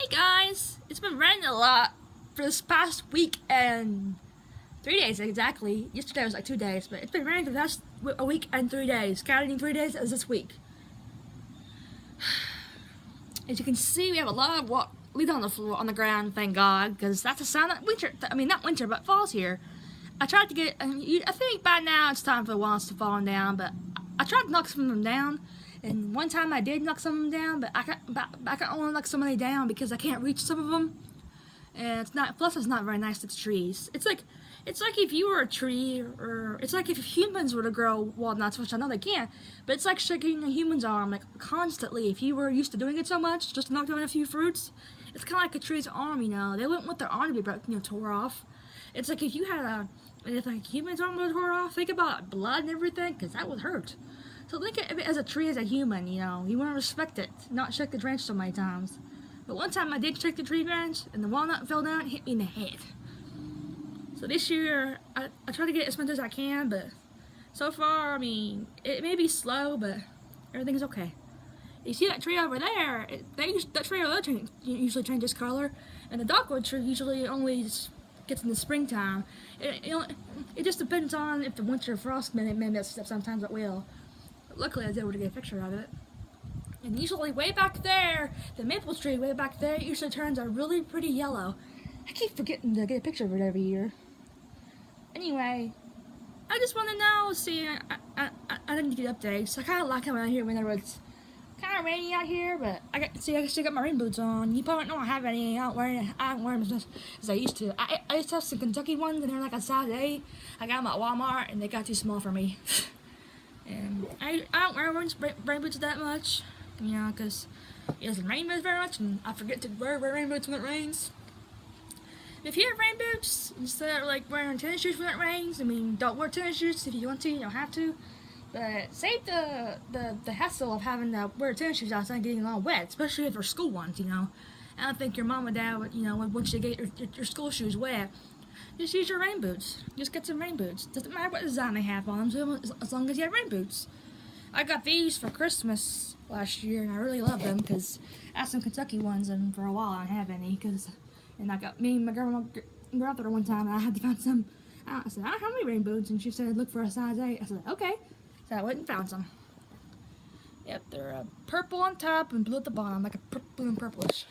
guys, it's been raining a lot for this past week and 3 days exactly. Yesterday was like 2 days, but it's been raining for the past a week and 3 days. Counting 3 days as this week. As you can see, we have a lot of leaves on the floor, on the ground. Thank God, because that's a sign that winter. I mean, not winter, but fall's here. I tried to get. I think by now it's time for the walls to fall down, but I tried to knock some of them down. And one time I did knock some of them down, but I can only knock so many down because I can't reach some of them. And it's not. Plus, it's not very nice to the trees. It's like if you were a tree, or it's like if humans were to grow walnuts, which I know they can. But it's like shaking a human's arm like constantly. If you were used to doing it so much, just to knock down a few fruits, it's kind of like a tree's arm. You know, they wouldn't want their arm to be broken, tore off. It's like if you had if like a human's arm was tore off, think about blood and everything, because that would hurt. So think of it as a tree, as a human, you know. You want to respect it, not shake the branch so many times. But one time I did shake the tree branch, and the walnut fell down and hit me in the head. So this year, I try to get as much as I can, but so far, I mean, it may be slow, but everything's okay. You see that tree over there, that tree over there usually changes color, and the dogwood tree usually only gets in the springtime. It just depends on if the winter frost may mess it up. Sometimes it will. Luckily, I was able to get a picture of it. And usually way back there, the maple tree way back there usually turns a really pretty yellow. I keep forgetting to get a picture of it every year. Anyway, I just want to know, see, I didn't get updates. I kind of like coming out here whenever it's kind of rainy out here, but I still got my rain boots on. You probably don't have any. I don't wear them as much as I used to. I used to have some Kentucky ones, and they're like a size 8. I got them at Walmart, and they got too small for me. And I don't wear rain boots that much, you know, because it doesn't rain very much, and I forget to wear rain boots when it rains. If you have rain boots, instead of like wearing tennis shoes when it rains, I mean, don't wear tennis shoes if you want to, you don't have to. But save the hassle of having to wear tennis shoes outside and getting all wet, especially if they're school ones, you know. I don't think your mom and dad would, you know, would want you to get your school shoes wet. Just use your rain boots. Just get some rain boots. Doesn't matter what design they have on them, as long as you have rain boots. I got these for Christmas last year, and I really love them because I have some Kentucky ones, and for a while I didn't have any. And I got me and my grandmother one time, and I had to find some. I said, I don't have any rain boots, and she said, look for a size 8. I said, okay. So I went and found some. Yep, they're purple on top and blue at the bottom, like a blue and purplish.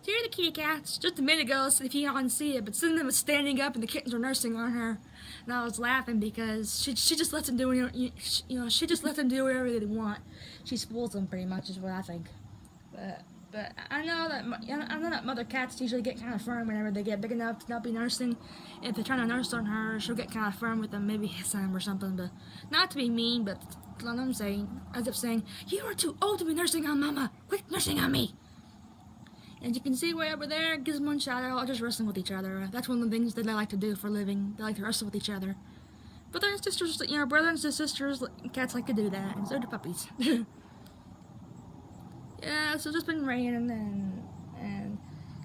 So here are the kitty cats. Just a minute ago, so if you can see it, but Cinnamon was standing up and the kittens were nursing on her, and I was laughing because she just lets them do she just lets them do whatever they want. She spoils them pretty much, is what I think. But I know that mother cats usually get kind of firm whenever they get big enough to not be nursing. If they're trying to nurse on her, she'll get kind of firm with them, maybe hiss at them or something. But not to be mean, but what I'm saying, as if saying, you are too old to be nursing on Mama. Quit nursing on me. And you can see way over there, Gizmo and Shadow are just wrestling with each other. That's one of the things that they like to do for a living. They like to wrestle with each other. But their sisters, you know, brothers and sisters, cats like to do that, and so do puppies. Yeah, so it's just been raining, and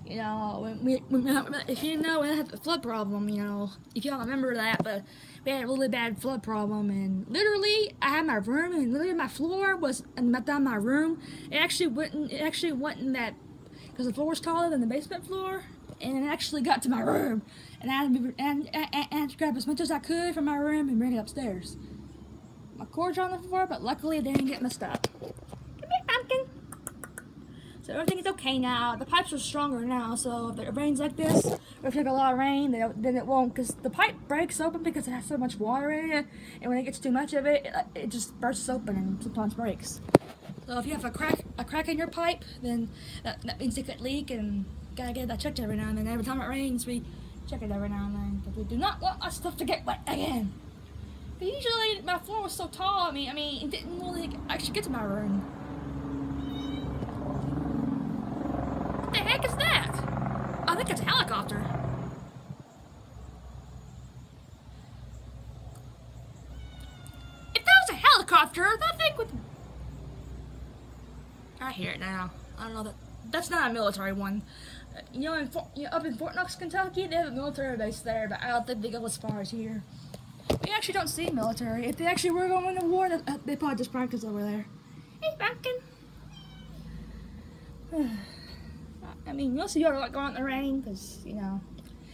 you know, if you know, we had a flood problem, you know, if y'all remember that, but we had a really bad flood problem, and literally, I had my room, and literally my floor was down my room. It actually wasn't that, because the floor was taller than the basement floor, and it actually got to my room, and I had to grab as much as I could from my room and bring it upstairs. My cords are on the floor, but luckily they didn't get messed up. Come here, pumpkin. So everything is okay now. The pipes are stronger now, so if it rains like this, or if you have a lot of rain, then it won't, because the pipe breaks open because it has so much water in it, and when it gets too much of it, it just bursts open and sometimes breaks. So if you have a crack in your pipe, then that means it could leak, and gotta get that checked every now and then. Every time it rains, we check it every now and then, because we do not want our stuff to get wet again. But usually my floor was so tall, I mean, it didn't really actually get to my room. What the heck is that? I think it's a helicopter. If that was a helicopter, that thing would... I hear it now. I don't know that's not a military one. You know, up in Fort Knox, Kentucky, they have a military base there, but I don't think they go as far as here. We actually don't see military. If they actually were going to war, they probably just practice over there. Hey, pumpkin. I mean, you'll see you don't go out in the rain because, you know,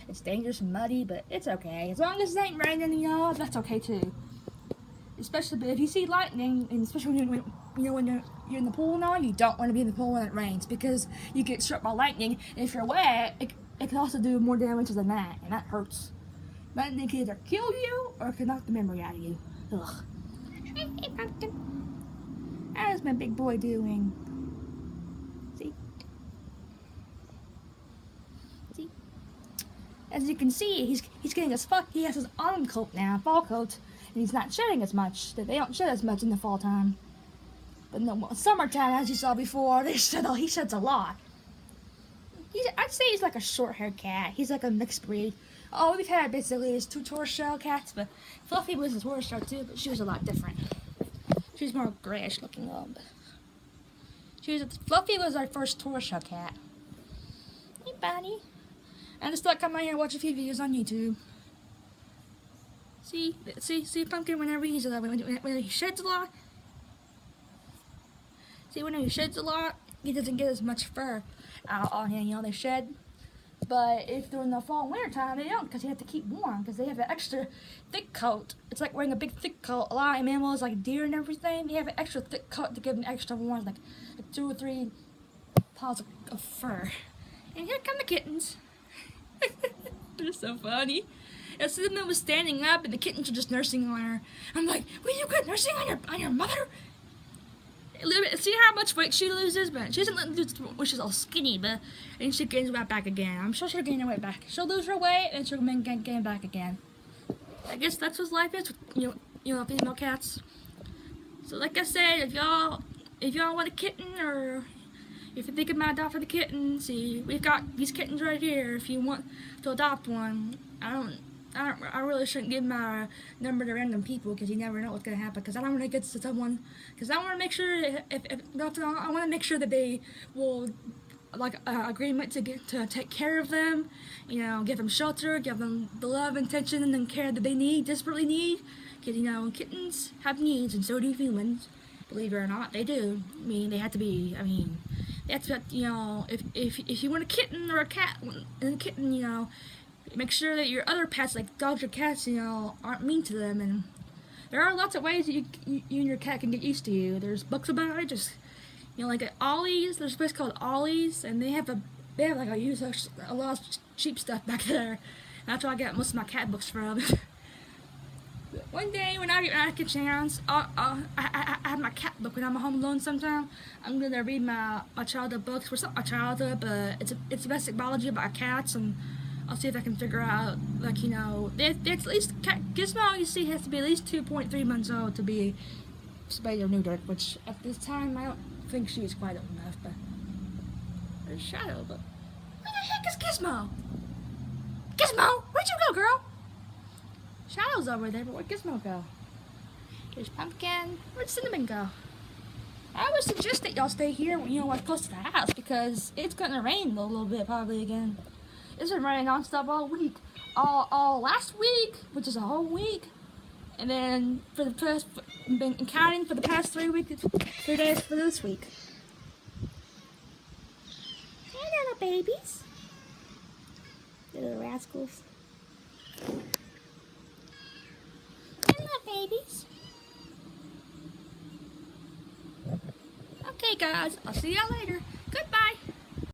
it's dangerous and muddy, but it's okay. As long as it ain't raining, you know, that's okay too. Especially if you see lightning, and especially when you're in the pool and all, you don't want to be in the pool when it rains because you get struck by lightning. And if you're wet, it can also do more damage than that, and that hurts. Lightning can either kill you or it can knock the memory out of you. Ugh. Hey, pumpkin. How's my big boy doing? See? See? As you can see, he's getting he has his autumn coat now, fall coat, and he's not shedding as much. They don't shed as much in the fall time. But in the summertime, as you saw before, he sheds a lot. I'd say he's like a short-haired cat. He's like a mixed breed. Oh, we've had basically his 2 tortoiseshell cats, but Fluffy was a tortoiseshell too, but she was a lot different. She was more grayish looking though. Fluffy was our first tortoiseshell cat. Hey, buddy. I just thought come out here and watch a few videos on YouTube. See Pumpkin whenever when he sheds a lot. See, whenever he sheds a lot, he doesn't get as much fur out on him. You know, they shed. But if during the fall and winter time, they don't, because they have to keep warm, because they have an extra thick coat. It's like wearing a big thick coat. A lot of animals, like deer and everything, they have an extra thick coat to give them extra warmth, like 2 or 3 paws of fur. And here come the kittens. They're so funny. And Cinnamon was standing up, and the kittens were just nursing on her. I'm like, "Will you quit nursing on your mother?" See how much weight she loses, but she doesn't lose when she's all skinny, but and she gains weight back again. I'm sure she'll gain her weight back. She'll lose her weight and she'll gain back again. I guess that's what life is with you know female cats. So like I said, if y'all want a kitten, or if you're thinking about adopting a kitten, see, we've got these kittens right here. If you want to adopt one, I really shouldn't give my number to random people, because you never know what's gonna happen. Because I don't want to get to someone. Because I want to make sure I want to make sure that they will like agreement to take care of them. You know, give them shelter, give them the love, attention, and care that they desperately need. Because you know, kittens have needs, and so do humans. Believe it or not, they do. I mean, they have to be. I mean, that's what, you know. If you want a kitten or a cat, and a kitten, you know, make sure that your other pets, like dogs or cats, you know, aren't mean to them. And there are lots of ways that you and your cat can get used to you. There's books about it. Just, you know, like at Ollie's. There's a place called Ollie's, and they have like a lot of cheap stuff back there. That's where I get most of my cat books from. One day when I get a chance, I have my cat book when I'm home alone sometime. I'm gonna read my childhood books. Well, it's not my childhood, but it's basic biology about cats, and I'll see if I can figure out, like, you know, it's at least Gizmo, you see, has to be at least 2.3 months old to be spayed or neutered, which at this time I don't think she is quite old enough. But there's Shadow. But where the heck is Gizmo? Gizmo, where'd you go, girl? Shadow's over there, but where'd Gizmo go? There's Pumpkin. Where'd Cinnamon go? I would suggest that y'all stay here, you know, like close to the house, because it's gonna rain a little bit probably again. It's been raining nonstop all week, all last week, which is a whole week, and then been counting for the past 3 days for this week. Hey, little babies, little rascals. Babies. Okay, guys, I'll see y'all later. Goodbye.